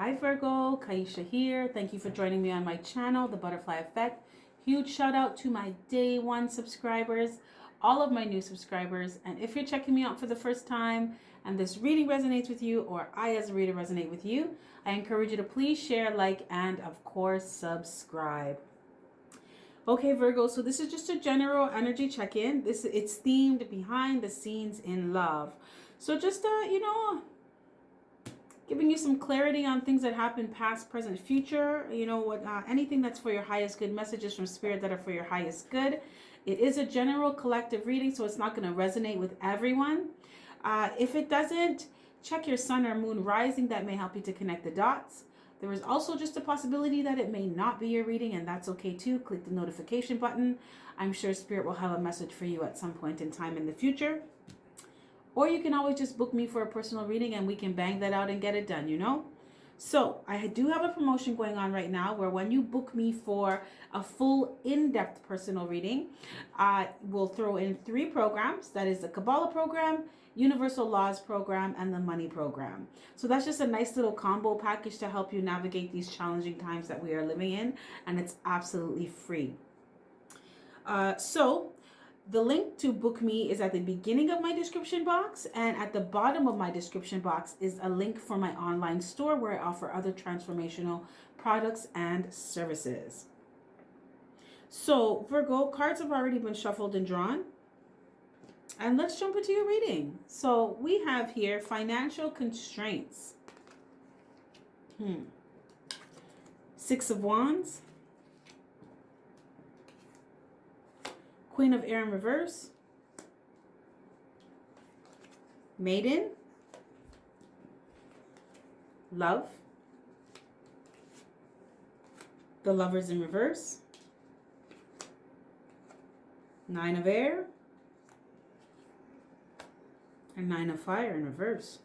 Hi Virgo, Kaisha here. Thank you for joining me on my channel, The Butterfly Effect. Huge shout out to my day one subscribers, all of my new subscribers. And if you're checking me out for the first time and this reading resonates with you, or I as a reader resonate with you, I encourage you to please share, like, and of course, subscribe. Okay, Virgo, so this is just a general energy check-in. It's themed behind the scenes in love. So just, giving you some clarity on things that happen past, present, future. Anything that's for your highest good, messages from spirit that are for your highest good. It is a general collective reading, so it's not going to resonate with everyone. If it doesn't, check your sun or moon rising. That may help you to connect the dots. There is also just a possibility that it may not be your reading, and that's okay too. Click the notification button. I'm sure spirit will have a message for you at some point in time in the future. Or you can always just book me for a personal reading and we can bang that out and get it done, So I do have a promotion going on right now where when you book me for a full in-depth personal reading, I will throw in 3 programs. That is the Kabbalah program, Universal Laws program, and the Money program. So that's just a nice little combo package to help you navigate these challenging times that we are living in. And it's absolutely free. The link to book me is at the beginning of my description box, and at the bottom of my description box is a link for my online store where I offer other transformational products and services. So Virgo, cards have already been shuffled and drawn, and let's jump into your reading. So we have here financial constraints. 6 of Wands, Queen of Air in reverse, Maiden, Love, the Lovers in reverse, 9 of Air, and 9 of Fire in reverse.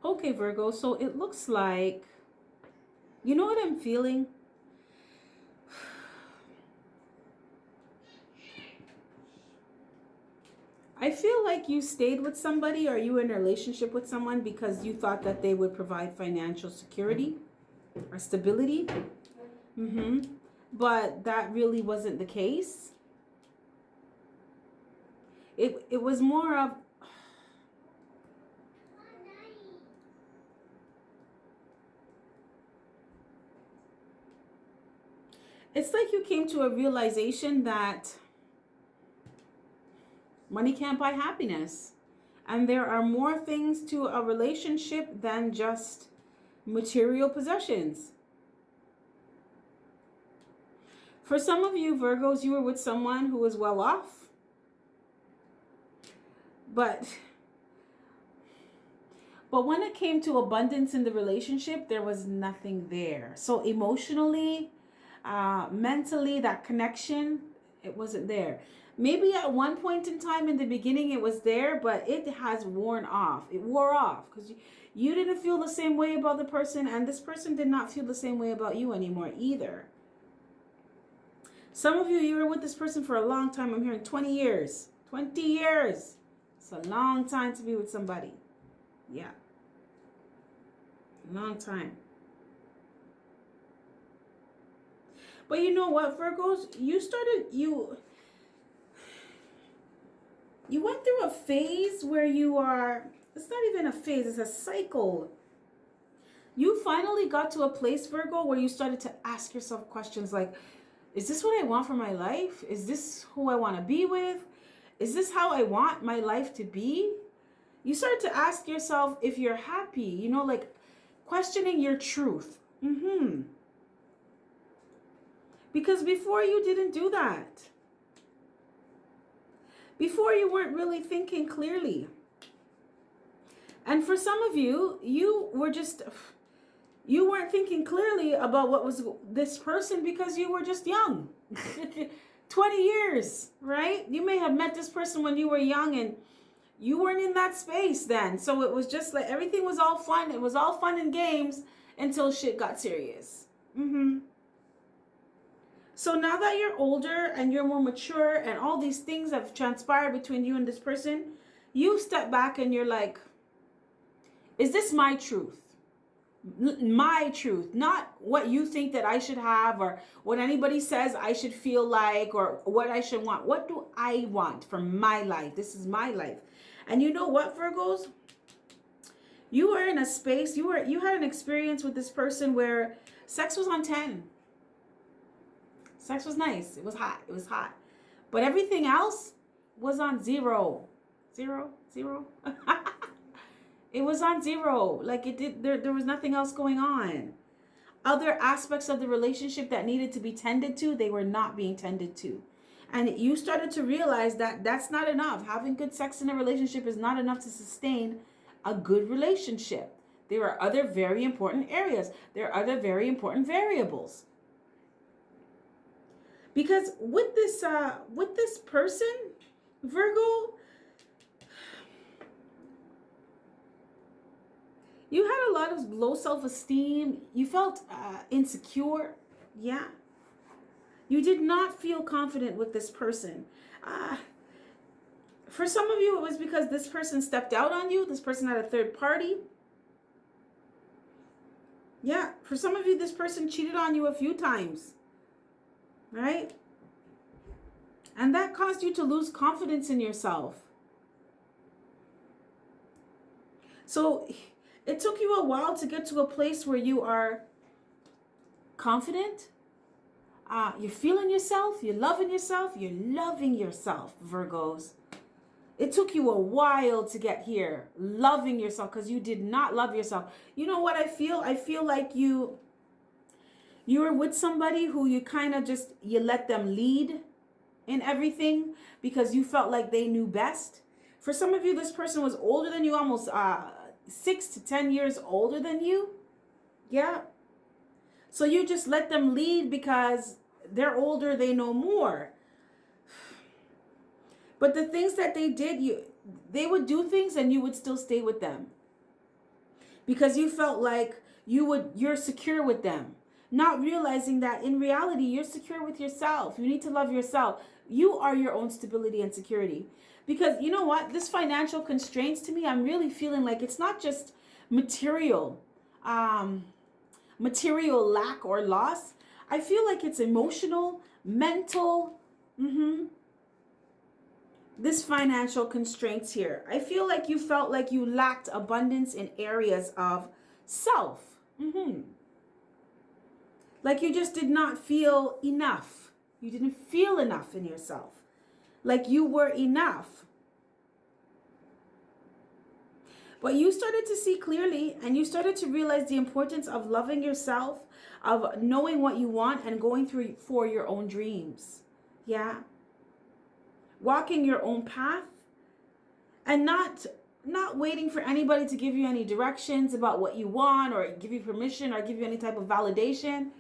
Okay, Virgo, so it looks like, you know what I'm feeling? I feel like you stayed with somebody, or you were in a relationship with someone because you thought that they would provide financial security or stability. But that really wasn't the case. It was more of, it's like you came to a realization that money can't buy happiness. And there are more things to a relationship than just material possessions. For some of you Virgos, you were with someone who was well off. But when it came to abundance in the relationship, there was nothing there. So emotionally, mentally, that connection, it wasn't there. Maybe at one point in time in the beginning it was there, but it has worn off. It wore off because you didn't feel the same way about the person, and this person did not feel the same way about you anymore either. Some of you were with this person for a long time. I'm hearing 20 years. 20 years. It's a long time to be with somebody. Yeah. Long time. But you know what, Virgos? You went through a phase where you are, it's not even a phase, it's a cycle. You finally got to a place, Virgo, where you started to ask yourself questions like, is this what I want for my life? Is this who I want to be with? Is this how I want my life to be? You started to ask yourself if you're happy, like questioning your truth. Because before you didn't do that. Before you weren't really thinking clearly. And for some of you, you weren't thinking clearly about what was this person because you were just young. 20 years, right? You may have met this person when you were young and you weren't in that space then. So it was just like everything was all fun. It was all fun and games until shit got serious. So now that you're older and you're more mature and all these things have transpired between you and this person, you step back and you're like, Is this my truth? My truth, not what you think that I should have, or what anybody says I should feel like, or what I should want. What do I want for my life? This is my life. And you know what, Virgos? You were in a space, you had an experience with this person where sex was on 10. Sex was nice. It was hot. It was hot. But everything else was on 0. 0, 0. It was on 0. Like it did, there was nothing else going on. Other aspects of the relationship that needed to be tended to, they were not being tended to. And you started to realize that that's not enough. Having good sex in a relationship is not enough to sustain a good relationship. There are other very important areas. There are other very important variables. Because with this person, Virgo, you had a lot of low self-esteem. You felt insecure. Yeah. You did not feel confident with this person. For some of you, it was because this person stepped out on you. This person had a third party. Yeah. For some of you, this person cheated on you a few times. Right? And that caused you to lose confidence in yourself. So it took you a while to get to a place where you are confident. You're feeling yourself. You're loving yourself. You're loving yourself, Virgos. It took you a while to get here, loving yourself, because you did not love yourself. You know what I feel? I feel like you were with somebody who you kind of just, you let them lead in everything because you felt like they knew best. For some of you, this person was older than you, almost 6 to 10 years older than you. Yeah. So you just let them lead because they're older, they know more. But the things that they did, they would do things and you would still stay with them. Because you felt like you're secure with them. Not realizing that in reality, you're secure with yourself. You need to love yourself. You are your own stability and security. Because you know what? This financial constraints, to me, I'm really feeling like it's not just material lack or loss. I feel like it's emotional, mental, this financial constraints here. I feel like you felt like you lacked abundance in areas of self. Like you just did not feel enough. You didn't feel enough in yourself. Like you were enough. But you started to see clearly, and you started to realize the importance of loving yourself, of knowing what you want and going through for your own dreams. Yeah. Walking your own path and not waiting for anybody to give you any directions about what you want or give you permission or give you any type of validation.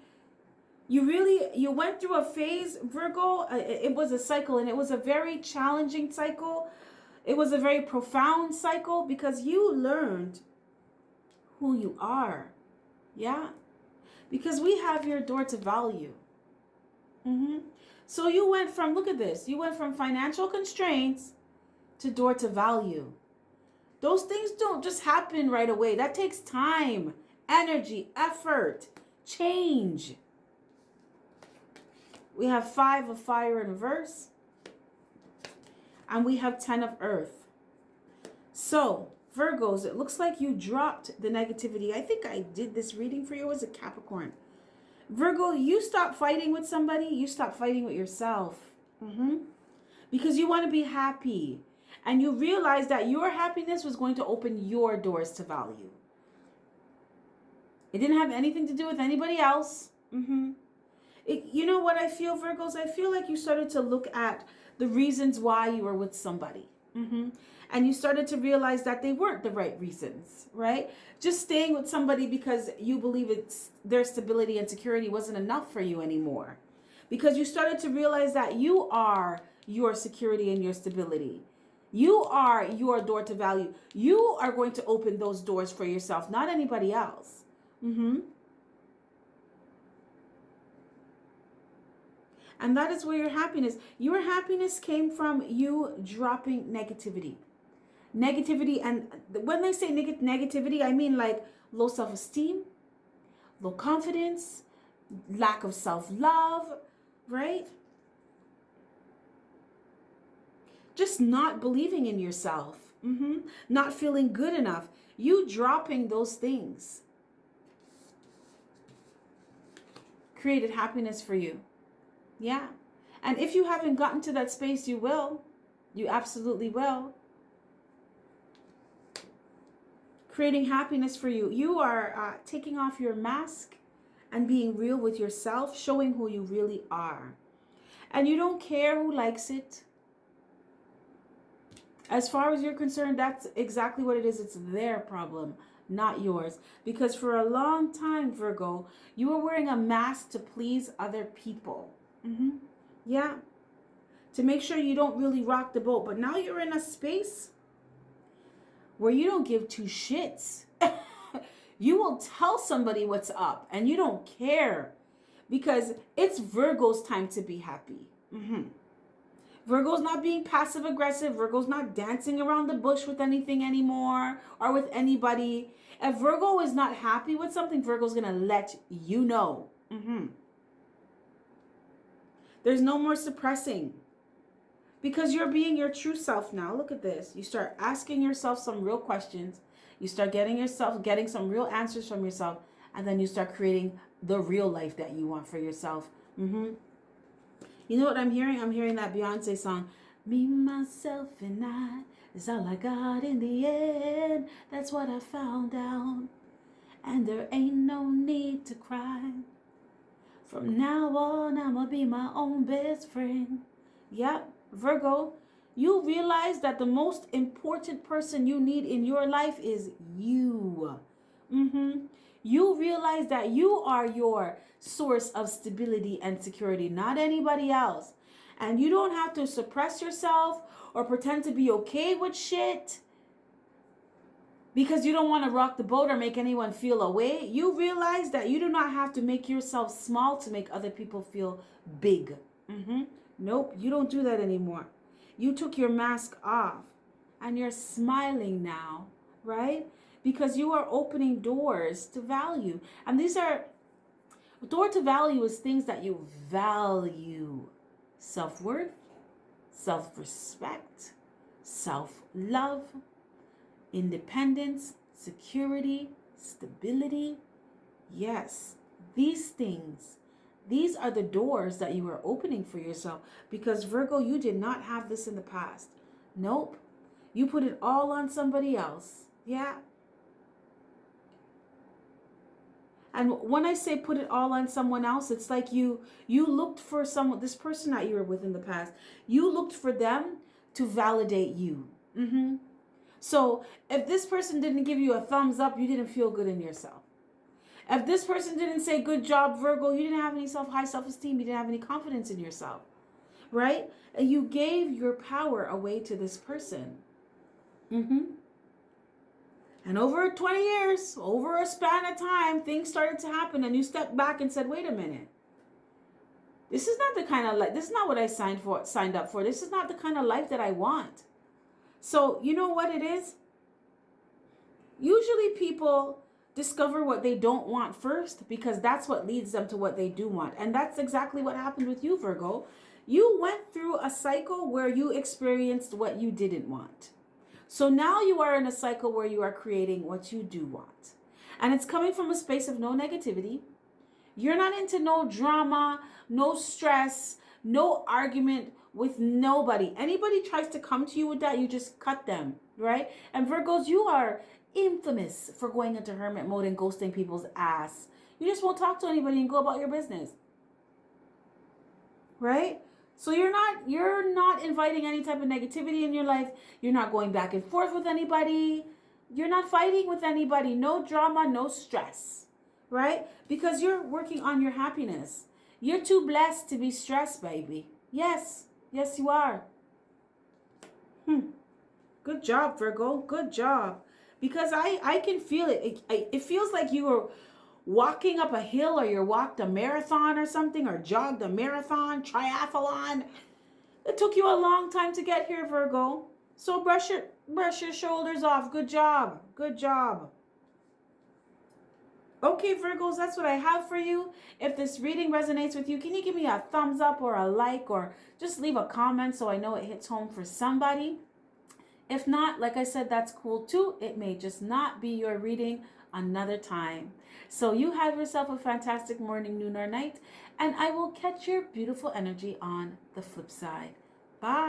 You went through a phase, Virgo. It was a cycle, and it was a very challenging cycle. It was a very profound cycle because you learned who you are. Yeah. Because we have your door to value. So you went from, look at this, you went from financial constraints to door to value. Those things don't just happen right away. That takes time, energy, effort, change. We have 5 of fire in reverse. And we have 10 of earth. So, Virgos, it looks like you dropped the negativity. I think I did this reading for you as a Capricorn. Virgo, you stop fighting with somebody. You stop fighting with yourself. Because you want to be happy. And you realize that your happiness was going to open your doors to value. It didn't have anything to do with anybody else. You know what I feel, Virgos? I feel like you started to look at the reasons why you were with somebody. And you started to realize that they weren't the right reasons, right? Just staying with somebody because you believe it's their stability and security wasn't enough for you anymore. Because you started to realize that you are your security and your stability. You are your door to value. You are going to open those doors for yourself, not anybody else. And that is where your happiness came from, you dropping negativity. Negativity, and when they say negativity, I mean like low self-esteem, low confidence, lack of self-love, right? Just not believing in yourself, not feeling good enough. You dropping those things created happiness for you. Yeah. And if you haven't gotten to that space, you will. You absolutely will. Creating happiness for you. You are taking off your mask and being real with yourself, showing who you really are. And you don't care who likes it. As far as you're concerned, that's exactly what it is. It's their problem, not yours. Because for a long time, Virgo, you were wearing a mask to please other people. Yeah. To make sure you don't really rock the boat. But now you're in a space where you don't give two shits. You will tell somebody what's up and you don't care, because it's Virgo's time to be happy. Virgo's not being passive aggressive. Virgo's not dancing around the bush with anything anymore or with anybody. If Virgo is not happy with something, Virgo's going to let you know. There's no more suppressing, because you're being your true self now. Look at this. You start asking yourself some real questions. You start getting some real answers from yourself. And then you start creating the real life that you want for yourself. You know what I'm hearing? I'm hearing that Beyonce song, Me, Myself, and I is all I got in the end. That's what I found out. And there ain't no need to cry. From now on, I'ma be my own best friend. Yep, Virgo, you realize that the most important person you need in your life is you. You realize that you are your source of stability and security, not anybody else. And you don't have to suppress yourself or pretend to be okay with shit because you don't want to rock the boat or make anyone feel away. You realize that you do not have to make yourself small to make other people feel big. Nope, you don't do that anymore. You took your mask off and you're smiling now, right? Because you are opening doors to value. And these are, door to value is things that you value. Self-worth, self-respect, self-love, independence, security, stability. Yes, these things. These are the doors that you are opening for yourself, because Virgo, you did not have this in the past. Nope. You put it all on somebody else. Yeah. And when I say put it all on someone else, it's like you looked for this person that you were with in the past. You looked for them to validate you. So if this person didn't give you a thumbs up, you didn't feel good in yourself. If this person didn't say good job, Virgo, you didn't have any high self-esteem. You didn't have any confidence in yourself, right? And you gave your power away to this person. And over 20 years, over a span of time, things started to happen, and you stepped back and said, wait a minute. This is not the kind of life, this is not what I signed up for. This is not the kind of life that I want. So you know what it is? Usually people discover what they don't want first, because that's what leads them to what they do want. And that's exactly what happened with you, Virgo. You went through a cycle where you experienced what you didn't want. So now you are in a cycle where you are creating what you do want. And it's coming from a space of no negativity. You're not into no drama, no stress, no argument with nobody. Anybody tries to come to you with that, you just cut them, right? And Virgos, you are infamous for going into hermit mode and ghosting people's ass. You just won't talk to anybody and go about your business, right? So you're not inviting any type of negativity in your life. You're not going back and forth with anybody. You're not fighting with anybody. No drama, no stress, right? Because you're working on your happiness. You're too blessed to be stressed, baby. Yes, you are. Good job, Virgo. Good job. Because I can feel it. It feels like you were walking up a hill, or you walked a marathon or something, or jogged a marathon, triathlon. It took you a long time to get here, Virgo. So brush your shoulders off. Good job. Good job. Okay, Virgos, that's what I have for you. If this reading resonates with you, can you give me a thumbs up or a like, or just leave a comment so I know it hits home for somebody? If not, like I said, that's cool too. It may just not be your reading another time. So you have yourself a fantastic morning, noon, or night, and I will catch your beautiful energy on the flip side. Bye.